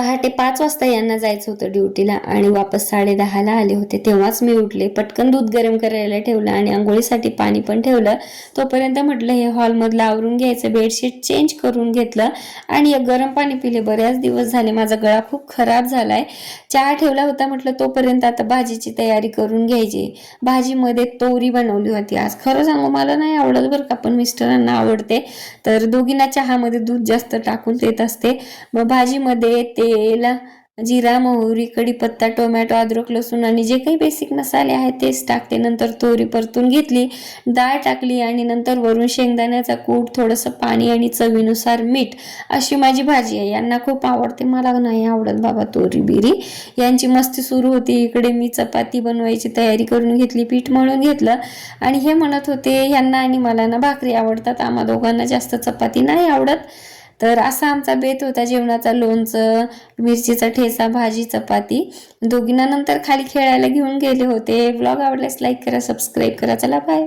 5:30 वाजता यांना जायचं होतं ड्युटीला आणि वापस 10:30ला आले होते. तेव्हाच मी उठले, पटकन दूध गरम करायला ठेवलं आणि आंघोळीसाठी पाणी पण ठेवलं. तोपर्यंत म्हटलं हे हॉलमधलं आवरून घ्यायचं, बेडशीट चेंज करून घेतलं आणि एक गरम पाणी पिले. बऱ्याच दिवस झाले, माझा गळा खूप खराब झालाय. चहा ठेवला होता, म्हटलं तोपर्यंत आता भाजीची तयारी करून घ्यायची. भाजीमध्ये तोरी बनवली होती आज. खरं सांगू मला नाही आवडत बरं का, पण मिस्टरांना आवडते, तर दोघींना चहामध्ये दूध जास्त टाकून देत असते. मग भाजीमध्ये तेल, जिरा, मोहरी, कढीपत्ता, टोमॅटो, अद्रक, लसूण आणि जे काही बेसिक मसाले आहेत तेच टाकते. नंतर तोरी परतून घेतली, डाळ टाकली आणि नंतर वरून शेंगदाण्याचा कूट, थोडंसं पाणी आणि चवीनुसार मीठ. अशी माझी भाजी आहे. यांना खूप आवडते, मला नाही आवडत बाबा तोरी बिरी. यांची मस्ती सुरू होती. इकडे मी चपाती बनवायची तयारी करून घेतली, पीठ मळून घेतलं आणि हे म्हणत होते यांना आणि मला ना भाकरी आवडतात, आम्हा दोघांना जास्त चपाती नाही आवडत. तर असा आमचा बेत होता जेवणाचा. लोणचं, मिरचीचा ठेचा, भाजी, चपाती. दोघींना नंतर खाली खेळायला घेऊन गेले होते. व्लॉग आवडल्यास लाईक करा, सबस्क्राईब करा. चला बाय.